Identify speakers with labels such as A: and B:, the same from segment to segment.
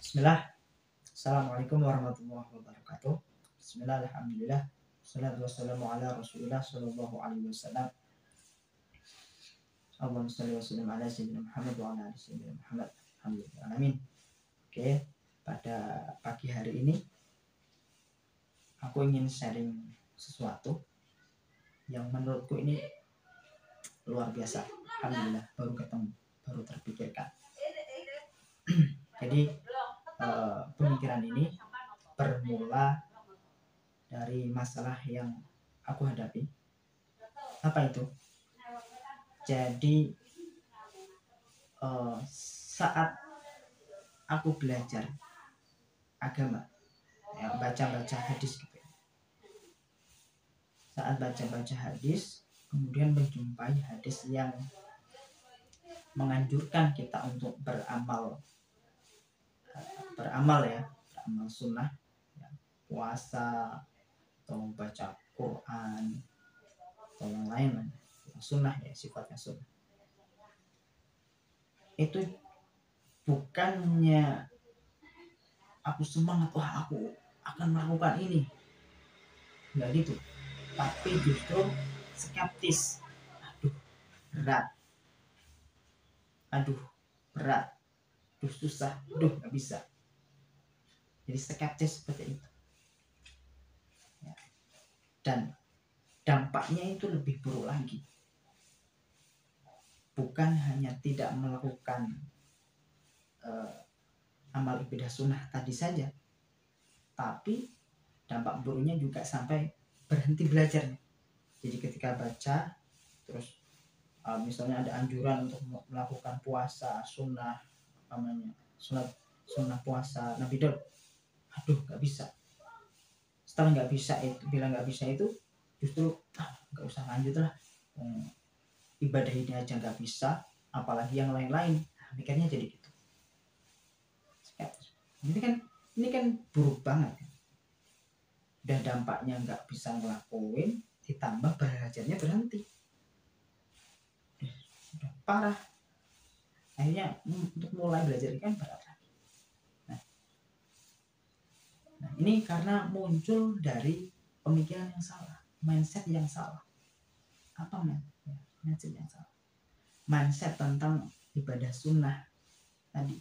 A: Bismillah. Assalamualaikum warahmatullahi wabarakatuh. Bismillah, alhamdulillah. Salatu wassalamu ala rasulillah sallallahu alaihi wasallam. Allahumma salli wa sallim ala sayyidina Muhammad wa ala ali sayyidina Muhammad. Alhamdulillah. Amin. Oke, pada pagi hari ini aku ingin sharing sesuatu yang menurutku ini luar biasa. Alhamdulillah, baru ketemu, baru terpikirkan. Jadi pemikiran ini bermula dari masalah yang aku hadapi. Apa itu? Jadi saat aku belajar agama, ya, baca-baca hadis gitu ya. Saat baca-baca hadis, kemudian menjumpai hadis yang menganjurkan kita untuk beramal sunnah, ya, puasa atau baca Quran atau yang lain, sunnah ya, sifatnya sunnah. Itu bukannya aku semangat, wah aku akan melakukan ini, nggak gitu, tapi justru skeptis. Aduh berat, susah, nggak bisa. Jadi skeptis seperti itu ya. Dan dampaknya itu lebih buruk lagi. Bukan hanya tidak melakukan amal ibadah sunnah tadi saja, tapi dampak buruknya juga sampai berhenti belajarnya. Jadi ketika baca terus misalnya ada anjuran untuk melakukan puasa sunnah, sunnah puasa Nabi Daud, nggak bisa. Setelah nggak bisa itu, bilang nggak bisa itu, justru nggak usah lanjut lah, ibadah ini aja nggak bisa, apalagi yang lain-lain. Mikirnya jadi gitu. Ini kan buruk banget. Dan dampaknya nggak bisa ngelakuin, ditambah belajarnya berhenti. Udah parah. Akhirnya untuk mulai belajar kan berat. Nah, ini karena muncul dari pemikiran yang salah, mindset yang salah. Apa mindset yang salah? Mindset tentang ibadah sunnah tadi,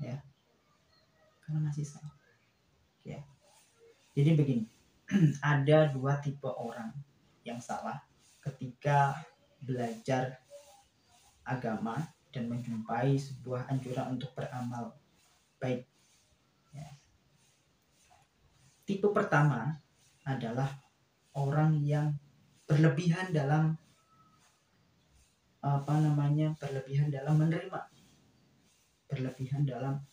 A: ya, karena masih salah. Ya. Jadi begini, ada dua tipe orang yang salah ketika belajar agama dan menjumpai sebuah anjuran untuk beramal baik. Ya. Tipe pertama adalah orang yang berlebihan dalam berlebihan dalam menerima, berlebihan dalam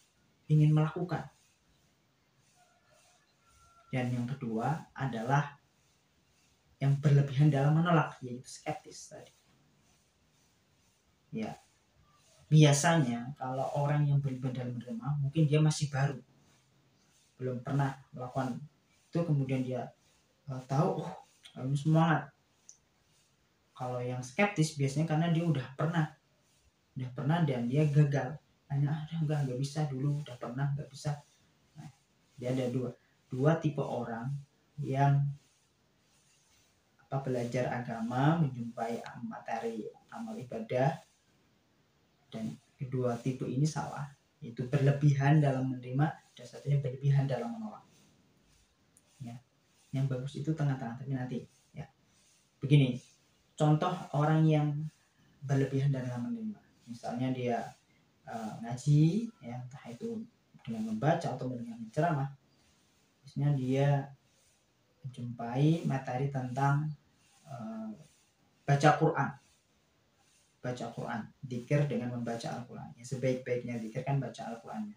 A: ingin melakukan. Dan yang kedua adalah yang berlebihan dalam menolak, yaitu skeptis tadi. Ya, biasanya kalau orang yang berlebihan dalam menerima, mungkin dia masih baru, belum pernah melakukan itu, kemudian dia tahu, harus semangat. Kalau yang skeptis biasanya karena dia udah pernah dan dia gagal. Hanya nggak bisa dulu, udah pernah nggak bisa. Nah, dia ada dua tipe orang yang belajar agama, menjumpai materi amal ibadah, dan kedua tipe ini salah, yaitu berlebihan dalam menerima dan satunya berlebihan dalam menolak. Ya, yang bagus itu tengah-tengah, tapi nanti ya. Begini, contoh orang yang berlebihan dalam menerima, misalnya dia ngaji, ya, entah itu dengan membaca atau dengan ceramah. Biasanya dia menjumpai materi tentang baca Quran, dzikir dengan membaca Al-Quran. Ya, sebaik-baiknya dzikir kan baca Al-Qurannya.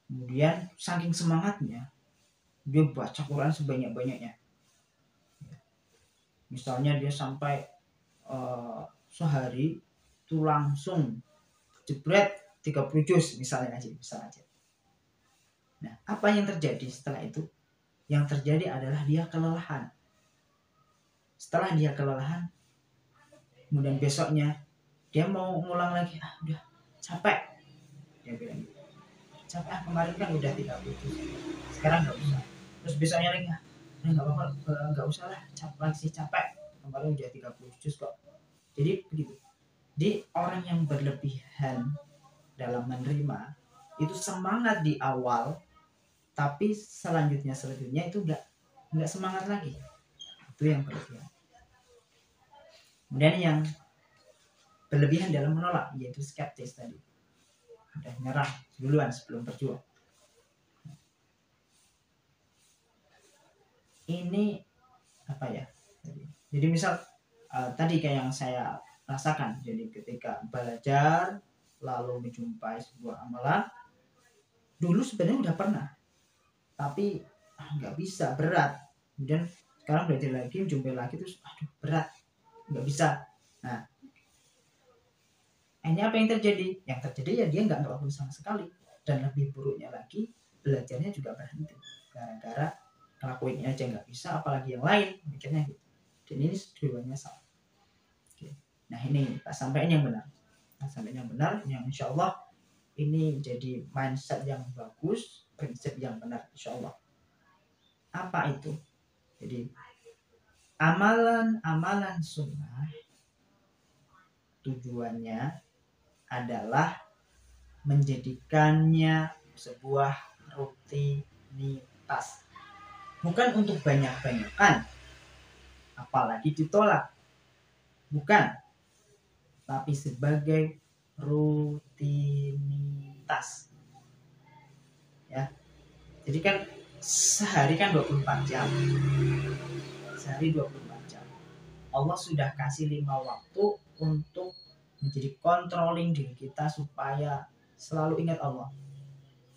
A: Kemudian saking semangatnya dia baca Quran sebanyak-banyaknya. Misalnya dia sampai sehari itu langsung jebret 30 juz misalnya aja. Nah, apa yang terjadi setelah itu? Yang terjadi adalah dia kelelahan. Setelah dia kelelahan, kemudian besoknya dia mau ngulang lagi, udah capek, dia bilang gitu. Capek, kemarin kan udah 30 juz, sekarang nggak usah. Terus besoknya lagi, nggak apa-apa, nggak usah lah, capek, kemarin udah 30 juz kok. Jadi begitu. Jadi orang yang berlebihan dalam menerima itu semangat di awal, tapi selanjutnya itu nggak semangat lagi. Itu yang berlebihan. Kemudian yang berlebihan dalam menolak, yaitu skeptis tadi, udah nyerah duluan sebelum berjuang. Ini apa ya? Jadi misal tadi kayak yang saya rasakan, jadi ketika belajar lalu menjumpai sebuah amalan, dulu sebenarnya udah pernah, tapi nggak bisa, berat. Kemudian sekarang belajar lagi, menjumpai lagi, terus berat, nggak bisa. Nah, akhirnya apa yang terjadi? Yang terjadi ya dia nggak ngelakuin sama sekali, dan lebih buruknya lagi belajarnya juga berhenti gara-gara ngelakuinnya aja nggak bisa, apalagi yang lain, mikirnya gitu. Dan ini keduanya salah. Oke. Nah ini Pak sampaikan yang benar, yang insya Allah ini jadi mindset yang bagus, prinsip yang benar insya Allah. Apa itu? Jadi amalan sunnah tujuannya adalah menjadikannya sebuah rutinitas, bukan untuk banyak-banyakan apalagi ditolak, bukan, tapi sebagai rutinitas ya. Jadi kan sehari kan 24 jam, Allah sudah kasih 5 waktu untuk menjadi controlling diri kita supaya selalu ingat Allah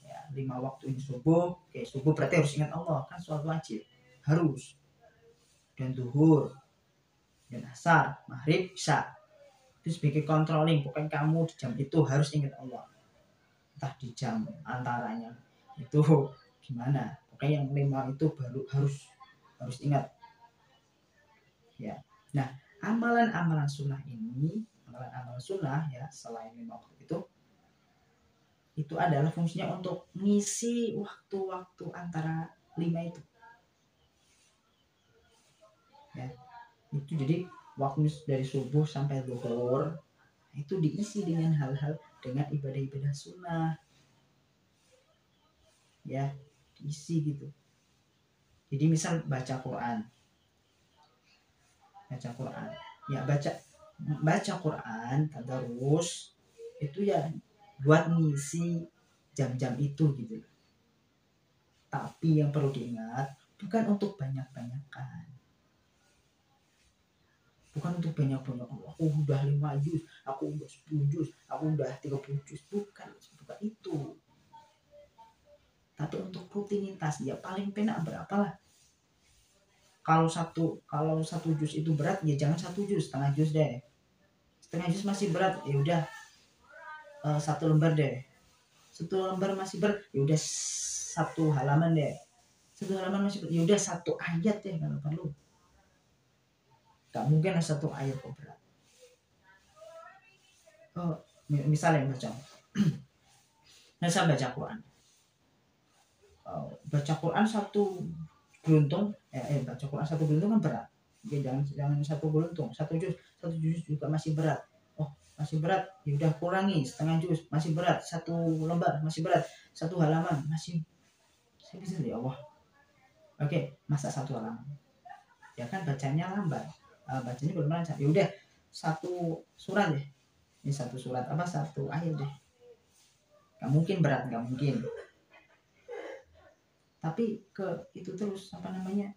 A: ya. 5 waktu ini subuh, subuh berarti harus ingat Allah, kan suatu wajib, harus. Dan zuhur, dan asar, maghrib, isya, itu sebagai controlling, pokoknya kamu di jam itu harus ingat Allah. Entah di jam antaranya itu gimana, pokoknya yang 5 itu baru harus ingat ya. Nah, amalan-amalan sunnah ini, amalan sunnah ya, selain 5 waktu itu adalah fungsinya untuk ngisi waktu-waktu antara 5 itu ya. Itu jadi waktu dari subuh sampai zuhur itu diisi dengan hal-hal, dengan ibadah-ibadah sunnah ya, diisi gitu. Jadi misal baca Quran ya, baca Quran tadarus itu ya buat ngisi jam-jam itu gitu. Tapi yang perlu diingat, bukan untuk banyak-banyakan, bukan untuk banyak-banyak. Aku udah 5 juz, aku udah 10 juz, aku udah 30 juz, bukan itu. Tapi untuk rutinitas ya, paling penak berapa lah. Kalau satu juz itu berat ya jangan 1 juz, setengah juz deh. Setengah juz masih berat ya udah 1 lembar deh. 1 lembar masih berat ya udah 1 halaman deh. 1 halaman masih berat ya udah 1 ayat deh kalau perlu. Gak mungkin 1 ayat kok berat. Misalnya baca saya baca Quran, baca Quran 1 beruntung baca Quran 1 beruntung kan berat ya, jangan 1 beruntung, 1 juz juga masih berat. Masih berat ya udah kurangi setengah juz, masih berat 1 lembar, masih berat 1 halaman, masih bisa ya Allah. Oke, masa 1 halaman ya kan bacanya lambat, bacanya belum lancar, ya udah 1 surat deh, ini 1 surat 1 ayat deh. Gak mungkin berat, gak mungkin. Tapi itu terus biasanya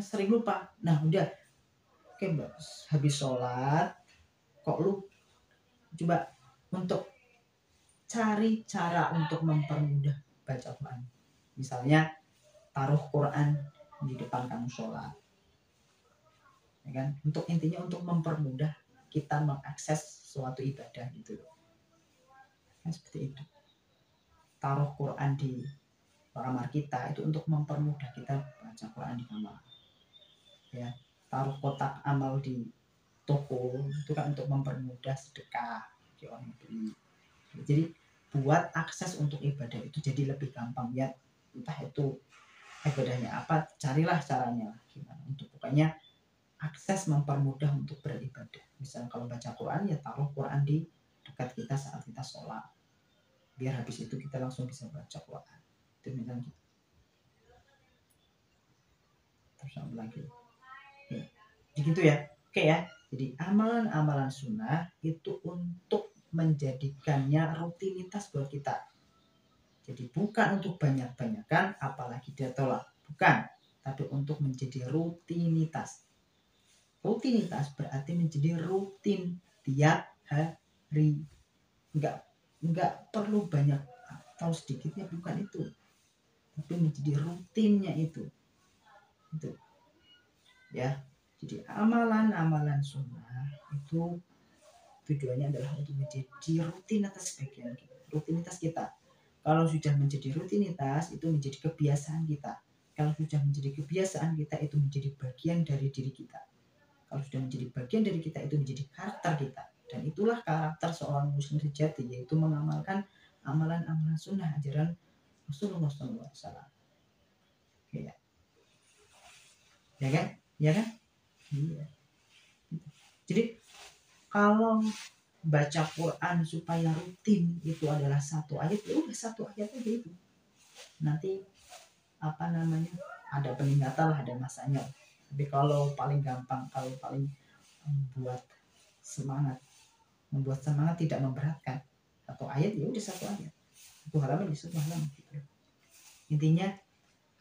A: sering lupa. Nah udah, oke, habis sholat kok lu coba untuk cari cara untuk mempermudah baca Quran. Misalnya taruh Quran di depan kamu sholat ya kan, untuk intinya untuk mempermudah kita mengakses suatu ibadah gitu kan, seperti itu. Taruh Quran di kamar kita itu untuk mempermudah kita baca Quran di kamar ya. Taruh kotak amal di toko itu kan untuk mempermudah sedekah bagi orang beli. Jadi buat akses untuk ibadah itu jadi lebih gampang ya, entah itu ibadahnya apa, carilah caranya gimana untuk pokoknya akses mempermudah untuk beribadah. Misal kalau baca Quran ya taruh Quran di dekat kita saat kita sholat, biar habis itu kita langsung bisa baca Quran. Itu misalnya gitu. Terus apa lagi? Ya. Jadi gitu ya. Oke ya. Jadi amalan-amalan sunnah itu untuk menjadikannya rutinitas buat kita. Jadi bukan untuk banyak-banyakan apalagi dia tolak. Bukan. Tapi untuk menjadi rutinitas. Rutinitas berarti menjadi rutin tiap hari. Enggak perlu banyak atau sedikitnya, bukan itu. Tapi menjadi rutinnya itu. Itu. Ya. Jadi amalan-amalan sunnah itu tujuannya adalah untuk menjadi rutinitas kita. Kalau sudah menjadi rutinitas itu menjadi kebiasaan kita. Kalau sudah menjadi kebiasaan kita itu menjadi bagian dari diri kita. Kalau sudah menjadi bagian dari kita itu menjadi karakter kita. Dan itulah karakter seorang muslim sejati, yaitu mengamalkan amalan-amalan sunnah ajaran Rasulullah SAW. Ya. Ya kan? Ya kan? Iya. Jadi kalau baca Quran supaya rutin itu adalah satu ayat, ya udah satu ayat aja itu. Nanti apa namanya? Ada peningkatan lah, ada masanya. Tapi kalau paling gampang, kalau paling membuat semangat tidak memberatkan, satu ayat ya udah satu ayat. Satu halaman di satu halaman gitu. Intinya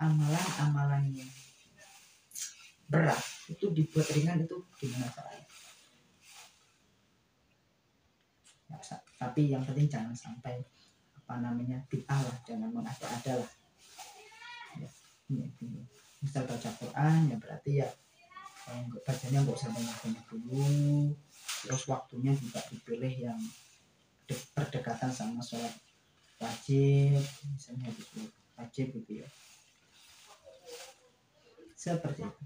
A: amalan-amalan yang berat itu dibuat ringan, itu gimana caranya? Ya, tapi yang penting jangan sampai apa namanya bid'ah lah, jangan mengada-ada lah. Ya, ini. Misal baca Quran ya berarti ya bacanya nggak usah banyak-banyak dulu, terus waktunya juga dipilih yang berdekatan sama sholat wajib, misalnya gitu, wajib gitu ya, seperti itu.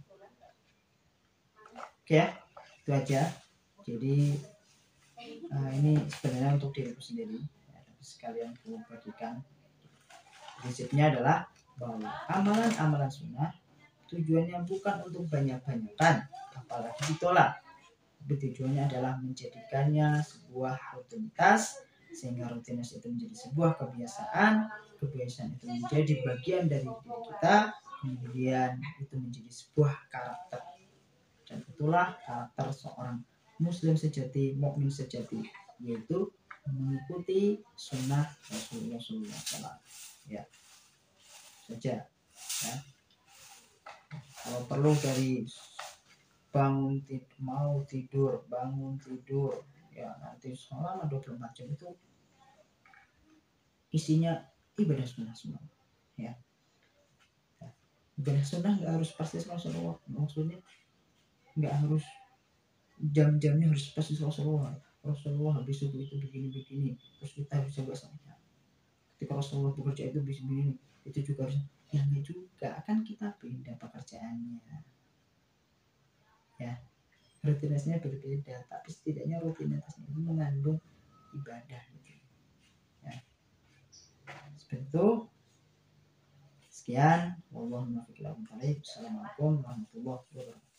A: Oke ya, itu aja. Jadi ini sebenarnya untuk diriku sendiri ya, tapi sekalian aku bagikan. Prinsipnya adalah bahwa amalan-amalan sunnah tujuannya bukan untuk banyak-banyakan apalagi ditolak, tapi tujuannya adalah menjadikannya sebuah rutinitas, sehingga rutinitas itu menjadi sebuah kebiasaan itu menjadi bagian dari diri kita, kemudian itu menjadi sebuah karakter, dan itulah karakter seorang muslim sejati, mukmin sejati, yaitu mengikuti sunnah Rasulullah SAW. Ya saja ya. Kalau perlu dari bangun tidur ya, nanti selama 24 jam itu isinya ibadah sunnah semua ya. Ibadah sunnah nggak harus persis Rasulullah, maksudnya nggak harus jam-jamnya harus persis Rasulullah habis subuh itu begini, terus kita bisa bahasanya ketika Rasulullah bekerja itu bisa begini, itu juga harus, yang juga kan kita beda pekerjaannya ya, rutinitasnya berbeda, tapi setidaknya rutinitasnya itu mengandung ibadah gitu ya. Seperti itu. Sekian, wallahualam. Assalamualaikum warahmatullahi wabarakatuh.